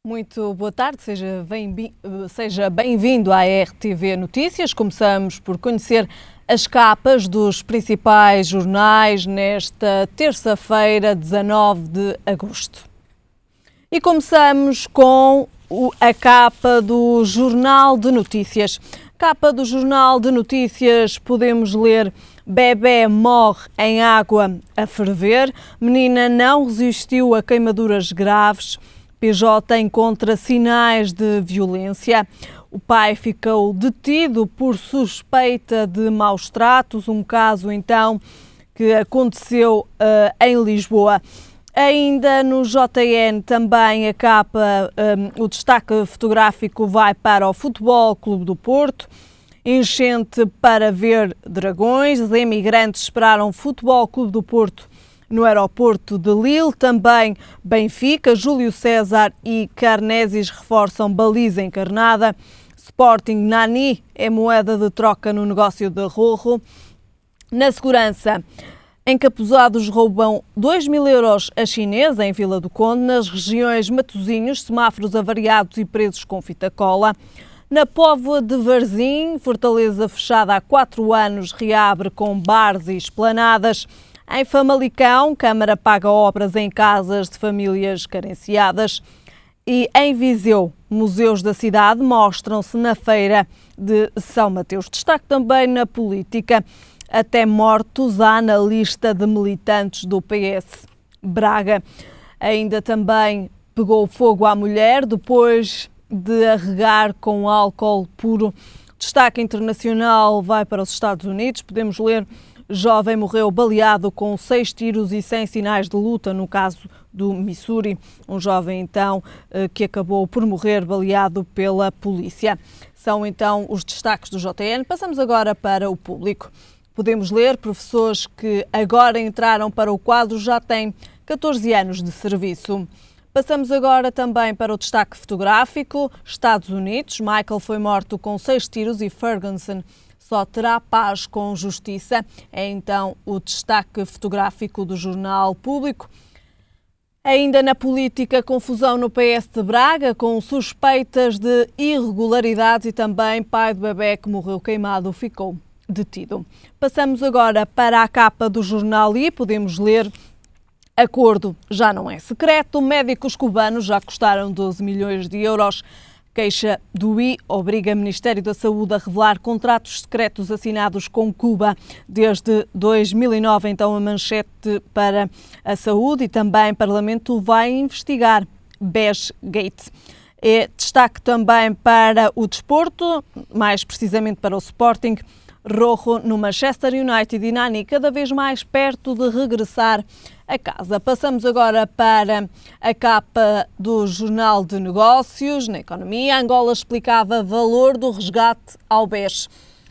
Muito boa tarde, seja bem-vindo à RTV Notícias. Começamos por conhecer as capas dos principais jornais nesta terça-feira, 19 de agosto. E começamos com a capa do Jornal de Notícias. Capa do Jornal de Notícias, podemos ler: bebé morre em água a ferver, menina não resistiu a queimaduras graves, PJ encontra sinais de violência, o pai ficou detido por suspeita de maus tratos, um caso então que aconteceu em Lisboa. Ainda no JN também a capa, o destaque fotográfico vai para o Futebol Clube do Porto. Enchente para ver dragões, os emigrantes esperaram Futebol Clube do Porto no aeroporto de Lille. Também Benfica, Júlio César e Carnesis reforçam baliza encarnada. Sporting, Nani é moeda de troca no negócio de Rojo. Na segurança, encapuzados roubam 2.000 euros a chinesa em Vila do Conde. Nas regiões Matosinhos, semáforos avariados e presos com fita cola. Na Póvoa de Varzim, Fortaleza fechada há 4 anos, reabre com bares e esplanadas. Em Famalicão, Câmara paga obras em casas de famílias carenciadas. E em Viseu, museus da cidade mostram-se na feira de São Mateus. Destaque também na política. Até mortos há na lista de militantes do PS. Braga ainda também pegou fogo à mulher depois de arregar com álcool puro. Destaque internacional vai para os Estados Unidos. Podemos ler: jovem morreu baleado com 6 tiros e sem sinais de luta no caso do Missouri. Um jovem então que acabou por morrer baleado pela polícia. São então os destaques do JN. Passamos agora para o Público. Podemos ler: professores que agora entraram para o quadro já têm 14 anos de serviço. Passamos agora também para o destaque fotográfico. Estados Unidos, Michael foi morto com 6 tiros e Ferguson só terá paz com justiça. É então o destaque fotográfico do Jornal Público. Ainda na política, confusão no PS de Braga com suspeitas de irregularidades e também pai de bebé que morreu queimado ficou detido. Passamos agora para a capa do jornal e podemos ler: acordo já não é secreto, médicos cubanos já custaram 12 milhões de euros. Queixa do I obriga o Ministério da Saúde a revelar contratos secretos assinados com Cuba desde 2009. Então a manchete para a saúde. E também o Parlamento vai investigar Bezgate. É destaque também para o desporto, mais precisamente para o Sporting. Rojo no Manchester United e Nani cada vez mais perto de regressar a casa. Passamos agora para a capa do Jornal de Negócios. Na economia, Angola explicava valor do resgate ao BES.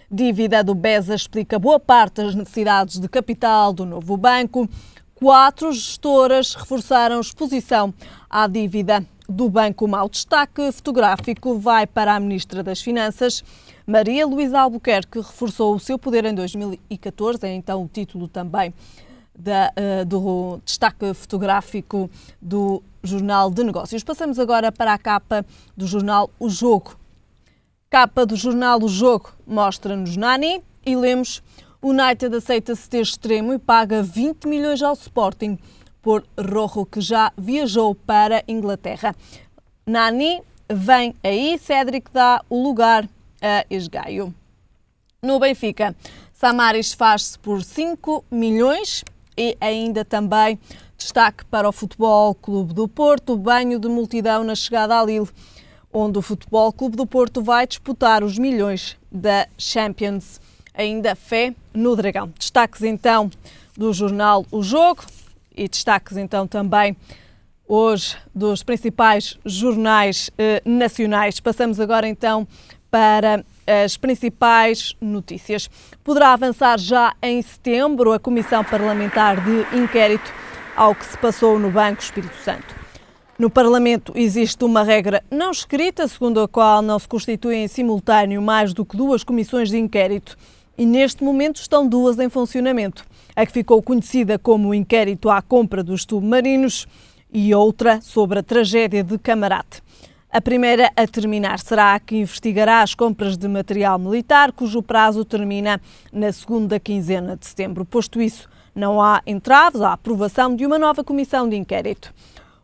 Dívida do BES explica boa parte das necessidades de capital do novo banco. 4 gestoras reforçaram exposição à dívida do Banco Mau. Destaque fotográfico vai para a Ministra das Finanças. Maria Luísa Albuquerque reforçou o seu poder em 2014, é então o título também do destaque fotográfico do Jornal de Negócios. Passamos agora para a capa do jornal O Jogo. Capa do jornal O Jogo mostra-nos Nani e lemos: United aceita-se ter extremo e paga 20 milhões ao Sporting por Rojo, que já viajou para Inglaterra. Nani vem aí, Cédric dá o lugar a Esgaio. No Benfica, Samaris faz-se por 5 milhões e ainda também destaque para o Futebol Clube do Porto, banho de multidão na chegada a Lille, onde o Futebol Clube do Porto vai disputar os milhões da Champions. Ainda fé no Dragão. Destaques então do jornal O Jogo e destaques então também hoje dos principais jornais nacionais. Passamos agora então para as principais notícias. Poderá avançar já em setembro a Comissão Parlamentar de Inquérito ao que se passou no Banco Espírito Santo. No Parlamento existe uma regra não escrita, segundo a qual não se constituem em simultâneo mais do que 2 comissões de inquérito, e neste momento estão 2 em funcionamento. A que ficou conhecida como o inquérito à compra dos submarinos e outra sobre a tragédia de Camarate. A primeira a terminar será a que investigará as compras de material militar, cujo prazo termina na segunda quinzena de setembro. Posto isso, não há entraves à aprovação de uma nova comissão de inquérito.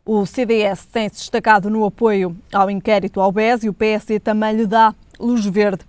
O CDS tem-se destacado no apoio ao inquérito ao BES e o PSD também lhe dá luz verde.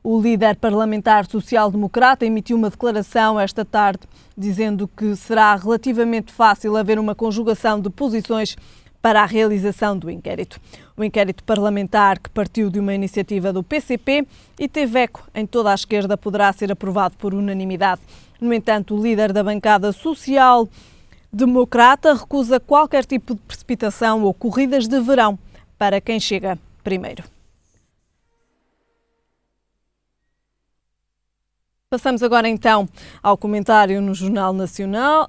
O líder parlamentar social-democrata emitiu uma declaração esta tarde dizendo que será relativamente fácil haver uma conjugação de posições para a realização do inquérito. O inquérito parlamentar, que partiu de uma iniciativa do PCP e teve eco em toda a esquerda, poderá ser aprovado por unanimidade. No entanto, o líder da bancada social-democrata recusa qualquer tipo de precipitação ou corridas de verão para quem chega primeiro. Passamos agora então ao comentário no Jornal Nacional,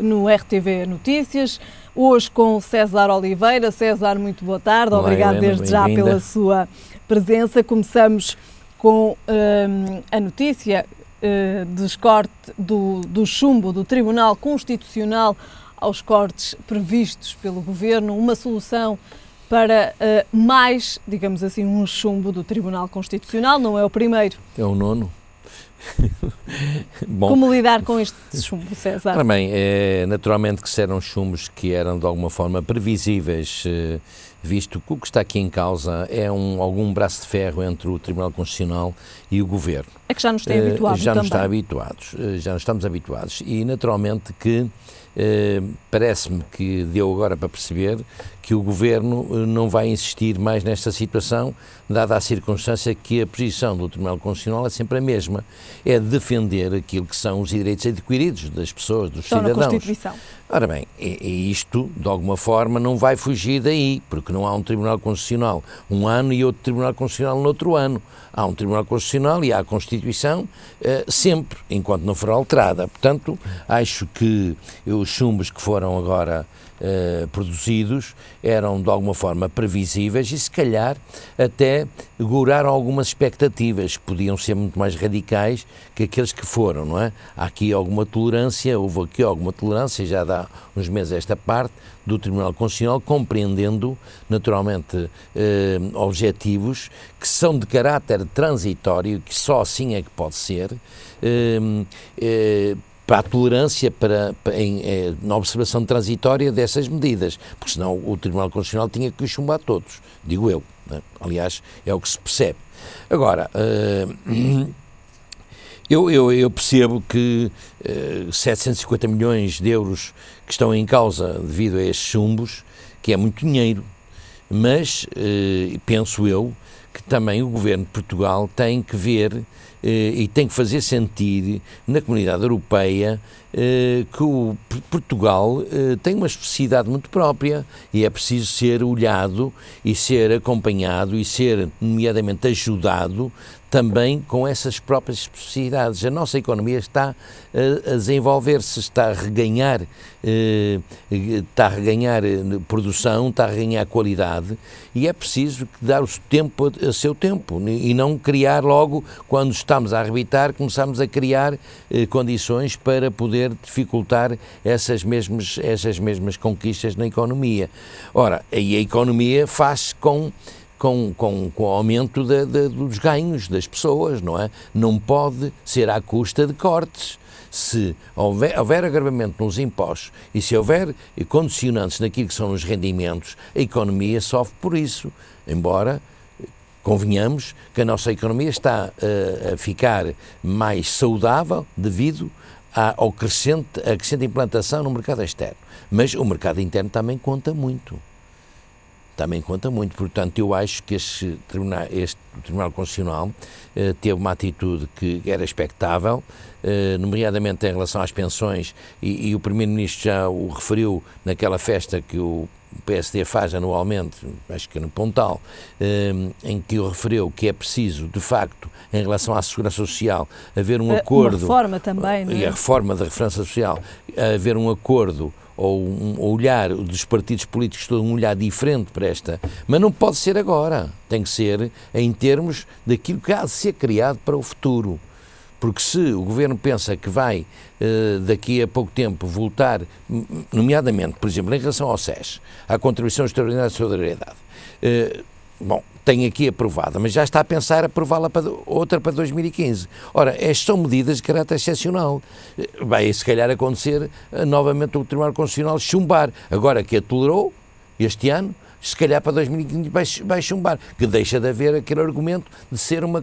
no RTV Notícias, hoje com César Oliveira. César, muito boa tarde, olá, obrigado Helena, desde já pela sua presença. Começamos com a notícia do chumbo do Tribunal Constitucional aos cortes previstos pelo Governo, uma solução para mais, digamos assim, um chumbo do Tribunal Constitucional, não é o primeiro. É o nono. Bom, como lidar com este chumbo, César? Ora bem, naturalmente que serão chumbos que eram de alguma forma previsíveis, visto que o que está aqui em causa é algum braço de ferro entre o Tribunal Constitucional e o Governo. É que já nos tem habituado já também. Já nos estamos habituados e naturalmente que parece-me que deu agora para perceber que o Governo não vai insistir mais nesta situação, dada a circunstância que a posição do Tribunal Constitucional é sempre a mesma, é defender aquilo que são os direitos adquiridos das pessoas, dos cidadãos. Na Constituição. Ora bem, isto, de alguma forma, não vai fugir daí, porque não há um Tribunal Constitucional um ano e outro Tribunal Constitucional no outro ano. Há um Tribunal Constitucional e há a Constituição sempre, enquanto não for alterada. Portanto, acho que os chumbos que foram agora produzidos eram de alguma forma previsíveis e se calhar até guraram algumas expectativas que podiam ser muito mais radicais que aqueles que foram, não é? Há aqui alguma tolerância, houve aqui alguma tolerância, já dá uns meses esta parte, do Tribunal Constitucional, compreendendo naturalmente objetivos que são de caráter transitório, que só assim é que pode ser, para a tolerância na observação transitória dessas medidas, porque senão o Tribunal Constitucional tinha que os chumbar todos, digo eu, né? Aliás, é o que se percebe. Agora, eu percebo que 750 milhões de euros que estão em causa devido a estes chumbos, que é muito dinheiro, mas penso eu que também o Governo de Portugal tem que ver e tem que fazer sentir na comunidade europeia que Portugal tem uma especificidade muito própria e é preciso ser olhado e ser acompanhado e ser nomeadamente ajudado também com essas próprias especificidades. A nossa economia está a desenvolver-se, está a reganhar produção, está a reganhar qualidade e é preciso dar o tempo a seu tempo e não criar logo, quando estamos a arrebitar, começamos a criar condições para poder dificultar essas mesmas conquistas na economia. Ora, aí a economia faz-se com o aumento dos ganhos das pessoas, não é? Não pode ser à custa de cortes. Se houver agravamento nos impostos e se houver condicionantes naquilo que são os rendimentos, a economia sofre por isso, embora convenhamos que a nossa economia está a ficar mais saudável devido à crescente implantação no mercado externo. Mas o mercado interno também conta muito. Portanto, eu acho que este Tribunal Constitucional teve uma atitude que era expectável, nomeadamente em relação às pensões, e o Primeiro-Ministro já o referiu naquela festa que o PSD faz anualmente, acho que no Pontal, em que o referiu que é preciso, de facto, em relação à Segurança Social, haver um acordo... Uma reforma também, não é? E a reforma da Segurança Social, haver um acordo ou um olhar dos partidos políticos, todo um olhar diferente para esta, mas não pode ser agora, tem que ser em termos daquilo que há de ser criado para o futuro, porque se o Governo pensa que vai, daqui a pouco tempo, voltar, nomeadamente, por exemplo, em relação ao SES, à Contribuição Extraordinária de Solidariedade, tem aqui aprovada, mas já está a pensar aprová-la outra para 2015. Ora, estas são medidas de caráter excepcional. Vai, se calhar, acontecer novamente o Tribunal Constitucional chumbar. Agora que a tolerou, este ano, se calhar para 2015 vai chumbar, que deixa de haver aquele argumento de ser uma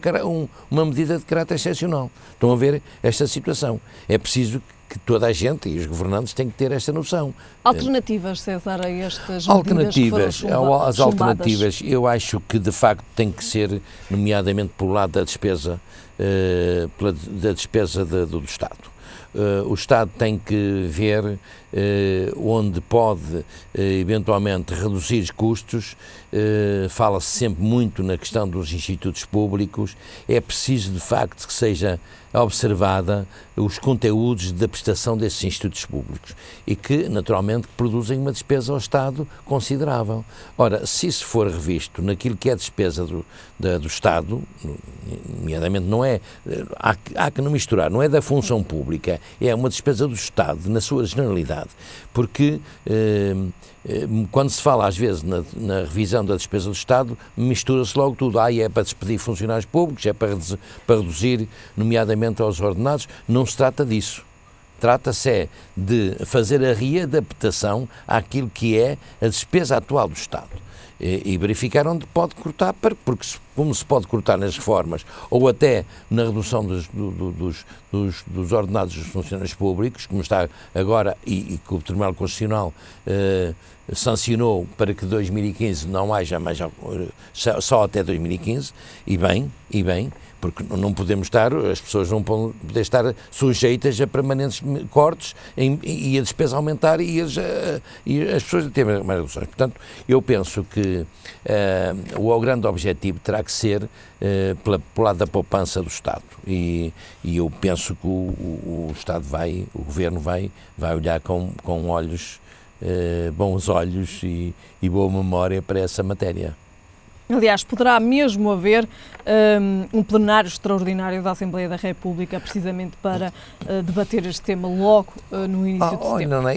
medida de caráter excepcional. Estão a ver esta situação. É preciso que toda a gente e os governantes têm que ter esta noção. Alternativas, César, a estas alternativas, medidas as alternativas, eu acho que de facto tem que ser, nomeadamente pelo lado da despesa, do Estado. O Estado tem que ver onde pode eventualmente reduzir custos. Fala-se sempre muito na questão dos institutos públicos. É preciso de facto que seja observada os conteúdos da prestação desses institutos públicos e que naturalmente produzem uma despesa ao Estado considerável. Ora, se isso for revisto naquilo que é despesa do Estado, nomeadamente não é, há que não misturar, não é da função pública, é uma despesa do Estado na sua generalidade, porque quando se fala às vezes na revisão da despesa do Estado, mistura-se logo tudo. É para despedir funcionários públicos, é para reduzir, nomeadamente aos ordenados. Não se trata disso. Trata-se de fazer a readaptação àquilo que é a despesa atual do Estado. E verificar onde pode cortar, porque como se pode cortar nas reformas ou até na redução dos ordenados dos funcionários públicos, como está agora e que o Tribunal Constitucional sancionou para que 2015 não haja mais, só até 2015, e bem, porque não podemos as pessoas não podem estar sujeitas a permanentes cortes e a despesa aumentar e as pessoas terem mais reduções. Portanto, eu penso que o grande objetivo terá que ser pelo lado da poupança do Estado e eu penso que o Estado o Governo vai olhar com bons olhos e boa memória para essa matéria. Aliás, poderá mesmo haver um plenário extraordinário da Assembleia da República precisamente para debater este tema logo no início de setembro. Não,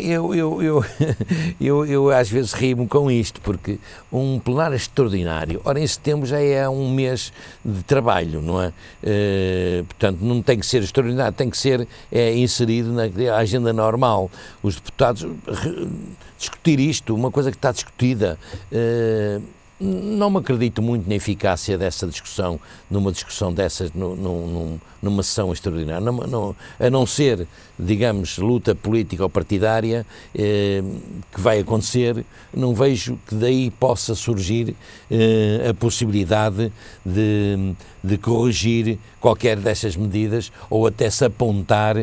eu às vezes rio-me com isto, porque um plenário extraordinário, ora em setembro já é um mês de trabalho, não é? Portanto, não tem que ser extraordinário, tem que ser inserido na agenda normal. Os deputados discutir isto, uma coisa que está discutida. Não me acredito muito na eficácia dessa discussão, numa discussão dessas, numa sessão extraordinária, a não ser, digamos, luta política ou partidária que vai acontecer. Não vejo que daí possa surgir a possibilidade de corrigir qualquer dessas medidas ou até se apontar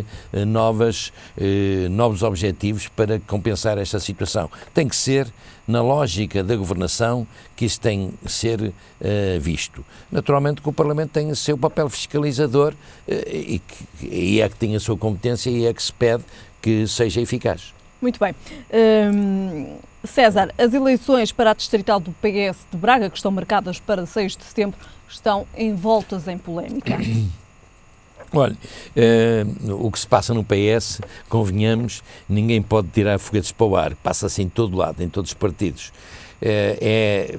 novos objetivos para compensar esta situação. Tem que ser na lógica da governação que isso tem que ser visto. Naturalmente que o Parlamento tem o seu papel fiscalizador e é que tem a sua competência e é que se pede que seja eficaz. Muito bem. César, as eleições para a distrital do PS de Braga, que estão marcadas para 6 de setembro, estão envoltas em polémica. Olha, o que se passa no PS, convenhamos, ninguém pode tirar foguetes para o ar, passa-se em todo lado, em todos os partidos. É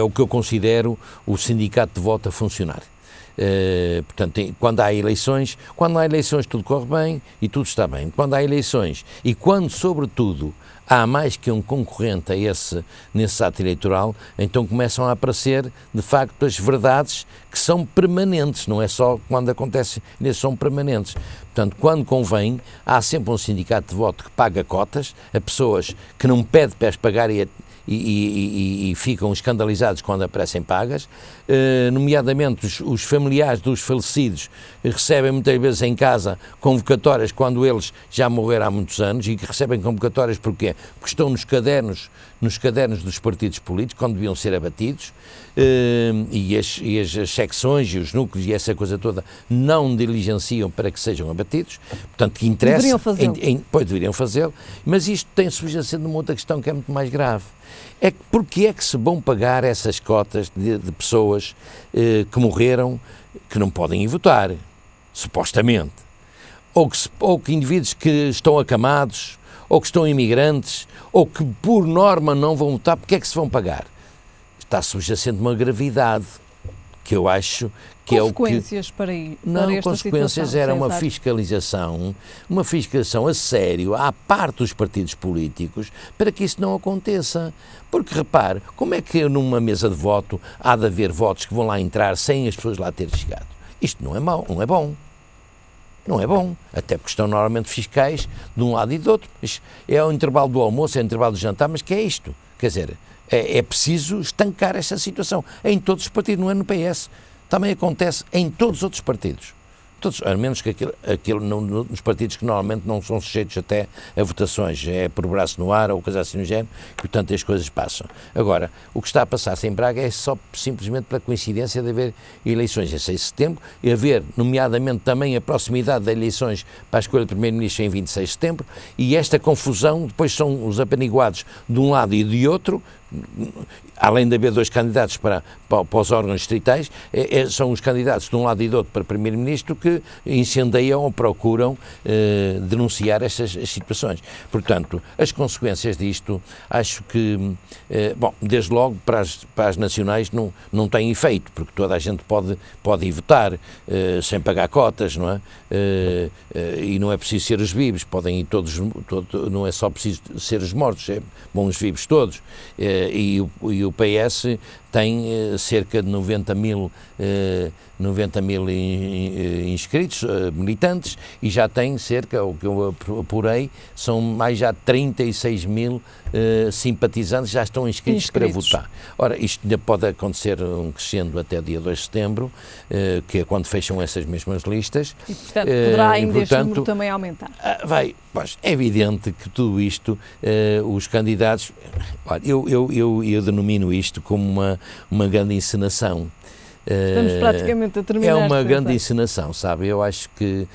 o que eu considero o sindicato de voto a funcionar. Portanto, quando há eleições tudo corre bem e tudo está bem. Quando há eleições e quando, sobretudo, há mais que um concorrente nesse ato eleitoral, então começam a aparecer, de facto, as verdades que são permanentes, não é só quando acontece, eles são permanentes. Portanto, quando convém, há sempre um sindicato de voto que paga cotas a pessoas que não pede para as pagar e ficam escandalizados quando aparecem pagas, nomeadamente os familiares dos falecidos recebem muitas vezes em casa convocatórias quando eles já morreram há muitos anos e que recebem convocatórias porquê? Porque estão nos cadernos dos partidos políticos, quando deviam ser abatidos, e as secções e os núcleos e essa coisa toda não diligenciam para que sejam abatidos, portanto que interessa... Deveriam fazê-lo. Pois, deveriam fazê-lo, mas isto tem subjacente numa outra questão que é muito mais grave. É que porque é que se vão pagar essas cotas de pessoas que morreram, que não podem ir votar? supostamente, ou que indivíduos que estão acamados, ou que estão imigrantes, ou que por norma não vão votar, porque é que se vão pagar? Está subjacente uma gravidade que eu acho que é o que... Consequências para esta consequências situação, era uma fiscalização a sério, à parte dos partidos políticos, para que isso não aconteça. Porque, repare, como é que numa mesa de voto há de haver votos que vão lá entrar sem as pessoas lá terem chegado? Isto não é mau, não é bom. Não é bom, até porque estão normalmente fiscais de um lado e do outro. É o intervalo do almoço, é o intervalo do jantar, mas que é isto? Quer dizer, é preciso estancar esta situação em todos os partidos, não é no PS. Também acontece em todos os outros partidos. Todos, a menos que nos partidos que normalmente não são sujeitos até a votações, é por braço no ar ou coisa assim no género, que portanto as coisas passam. Agora, o que está a passar-se em Braga é só simplesmente pela coincidência de haver eleições em 6 de setembro e haver, nomeadamente, também a proximidade das eleições para a escolha do Primeiro-Ministro em 26 de setembro, e esta confusão, depois são os apaniguados de um lado e de outro, além de haver 2 candidatos para os órgãos distritais, são os candidatos de um lado e do outro para Primeiro-Ministro que incendeiam ou procuram denunciar estas situações. Portanto, as consequências disto, acho que, desde logo para as nacionais não tem efeito, porque toda a gente pode ir votar sem pagar cotas, não é? E não é preciso ser os vivos, podem ir todos, não é só preciso ser os mortos, é bom os vivos todos. E o PS tem cerca de 90 mil inscritos, militantes, e já tem cerca, o que eu apurei, são mais já 36 mil simpatizantes já estão inscritos para votar. Ora, isto ainda pode acontecer crescendo até dia 2 de setembro, que é quando fecham essas mesmas listas. E, portanto, poderá ainda este número também aumentar. Pois, é evidente que tudo isto, os candidatos... Olha, eu denomino isto como uma grande encenação. Estamos praticamente a terminar. É uma grande encenação, sabe? Eu acho que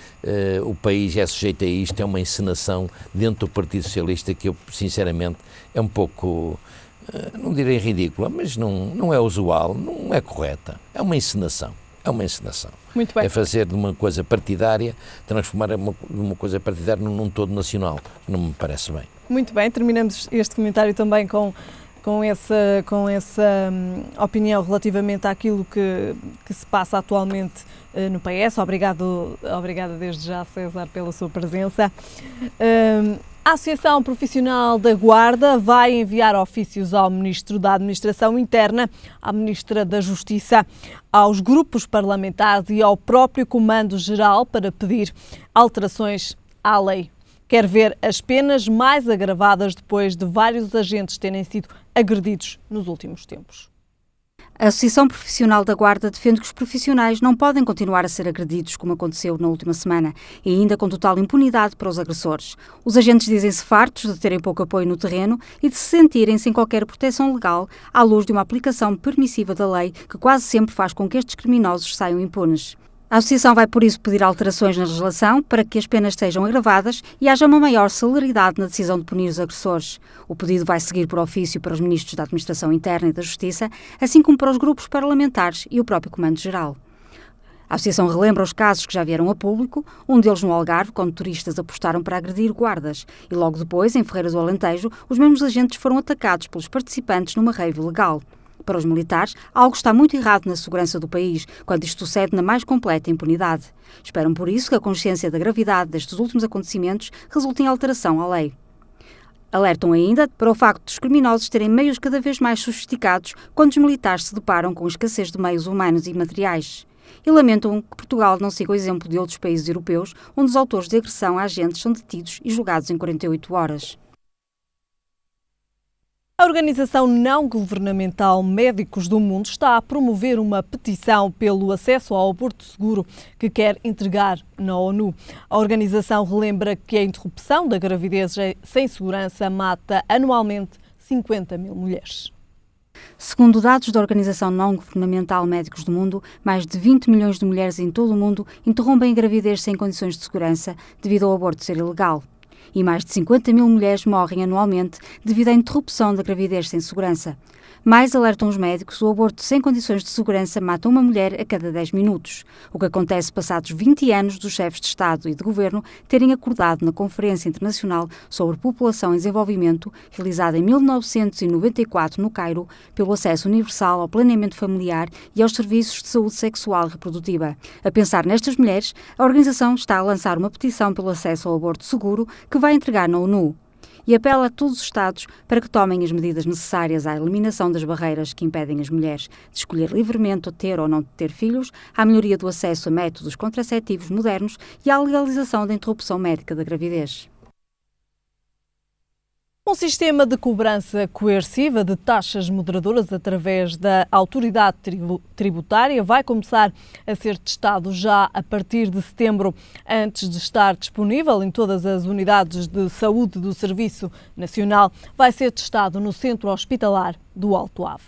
o país é sujeito a isto, é uma encenação dentro do Partido Socialista que eu, sinceramente, é um pouco, não direi ridícula, mas não é usual, não é correta. É uma encenação. É uma encenação. Muito bem. É fazer de uma coisa partidária, transformar uma coisa partidária num todo nacional. Não me parece bem. Muito bem, terminamos este comentário também com essa opinião relativamente àquilo que se passa atualmente no PS. Obrigada desde já, César, pela sua presença. A Associação Profissional da Guarda vai enviar ofícios ao Ministro da Administração Interna, à Ministra da Justiça, aos grupos parlamentares e ao próprio Comando-Geral para pedir alterações à lei. Quer ver as penas mais agravadas depois de vários agentes terem sido agredidos nos últimos tempos. A Associação Profissional da Guarda defende que os profissionais não podem continuar a ser agredidos, como aconteceu na última semana, e ainda com total impunidade para os agressores. Os agentes dizem-se fartos de terem pouco apoio no terreno e de se sentirem sem qualquer proteção legal à luz de uma aplicação permissiva da lei que quase sempre faz com que estes criminosos saiam impunes. A Associação vai, por isso, pedir alterações na legislação para que as penas sejam agravadas e haja uma maior celeridade na decisão de punir os agressores. O pedido vai seguir por ofício para os Ministros da Administração Interna e da Justiça, assim como para os grupos parlamentares e o próprio Comando-Geral. A Associação relembra os casos que já vieram a público, um deles no Algarve, quando turistas apostaram para agredir guardas, e logo depois, em Ferreira do Alentejo, os mesmos agentes foram atacados pelos participantes numa rave ilegal. Para os militares, algo está muito errado na segurança do país, quando isto sucede na mais completa impunidade. Esperam por isso que a consciência da gravidade destes últimos acontecimentos resulte em alteração à lei. Alertam ainda para o facto dos criminosos terem meios cada vez mais sofisticados quando os militares se deparam com escassez de meios humanos e materiais. E lamentam que Portugal não siga o exemplo de outros países europeus, onde os autores de agressão a agentes são detidos e julgados em 48 horas. A organização não-governamental Médicos do Mundo está a promover uma petição pelo acesso ao aborto seguro que quer entregar na ONU. A organização relembra que a interrupção da gravidez sem segurança mata anualmente 50 mil mulheres. Segundo dados da Organização Não-Governamental Médicos do Mundo, mais de 20 milhões de mulheres em todo o mundo interrompem a gravidez sem condições de segurança devido ao aborto ser ilegal. E mais de 50 mil mulheres morrem anualmente devido à interrupção da gravidez sem segurança. Mais, alertam os médicos, o aborto sem condições de segurança mata uma mulher a cada 10 minutos, o que acontece passados 20 anos dos chefes de Estado e de Governo terem acordado na Conferência Internacional sobre População em Desenvolvimento, realizada em 1994 no Cairo, pelo acesso universal ao planeamento familiar e aos serviços de saúde sexual e reprodutiva. A pensar nestas mulheres, a organização está a lançar uma petição pelo acesso ao aborto seguro que vai entregar na ONU. E apela a todos os Estados para que tomem as medidas necessárias à eliminação das barreiras que impedem as mulheres de escolher livremente ter ou não ter filhos, à melhoria do acesso a métodos contraceptivos modernos e à legalização da interrupção médica da gravidez. Um sistema de cobrança coerciva de taxas moderadoras através da autoridade tributária vai começar a ser testado já a partir de setembro, antes de estar disponível em todas as unidades de saúde do Serviço Nacional. Vai ser testado no Centro Hospitalar do Alto Ave.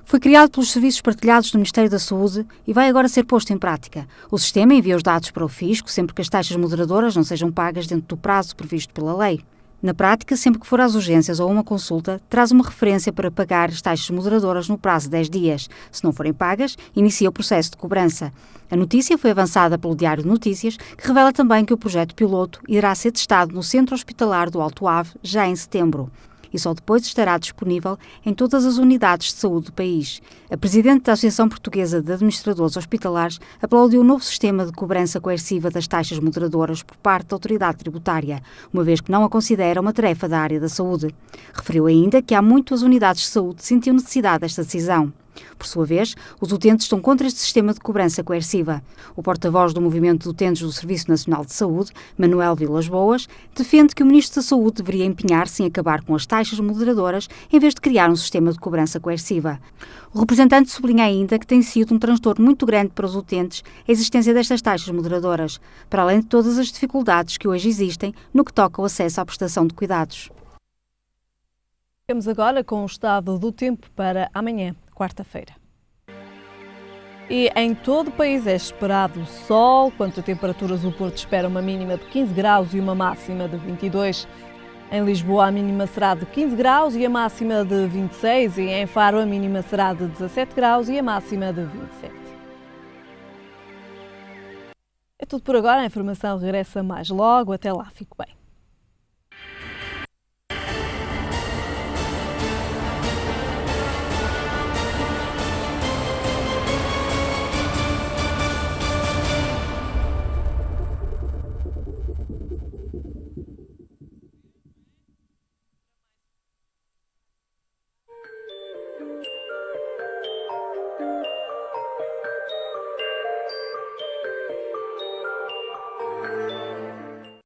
Foi criado pelos Serviços Partilhados do Ministério da Saúde e vai agora ser posto em prática. O sistema envia os dados para o fisco sempre que as taxas moderadoras não sejam pagas dentro do prazo previsto pela lei. Na prática, sempre que for às urgências ou a uma consulta, traz uma referência para pagar as taxas moderadoras no prazo de 10 dias. Se não forem pagas, inicia o processo de cobrança. A notícia foi avançada pelo Diário de Notícias, que revela também que o projeto piloto irá ser testado no Centro Hospitalar do Alto Ave já em setembro. E só depois estará disponível em todas as unidades de saúde do país. A Presidente da Associação Portuguesa de Administradores Hospitalares aplaudiu o novo sistema de cobrança coerciva das taxas moderadoras por parte da autoridade tributária, uma vez que não a considera uma tarefa da área da saúde. Referiu ainda que há muitas unidades de saúde que sentiam necessidade desta decisão. Por sua vez, os utentes estão contra este sistema de cobrança coerciva. O porta-voz do Movimento de Utentes do Serviço Nacional de Saúde, Manuel Vilas Boas, defende que o Ministro da Saúde deveria empenhar-se em acabar com as taxas moderadoras em vez de criar um sistema de cobrança coerciva. O representante sublinha ainda que tem sido um transtorno muito grande para os utentes a existência destas taxas moderadoras, para além de todas as dificuldades que hoje existem no que toca ao acesso à prestação de cuidados. Ficamos agora com o estado do tempo para amanhã, quarta-feira. E em todo o país é esperado sol. Quanto a temperaturas, o Porto espera uma mínima de 15 graus e uma máxima de 22. Em Lisboa a mínima será de 15 graus e a máxima de 26. E em Faro a mínima será de 17 graus e a máxima de 27. É tudo por agora. A informação regressa mais logo. Até lá. Fique bem.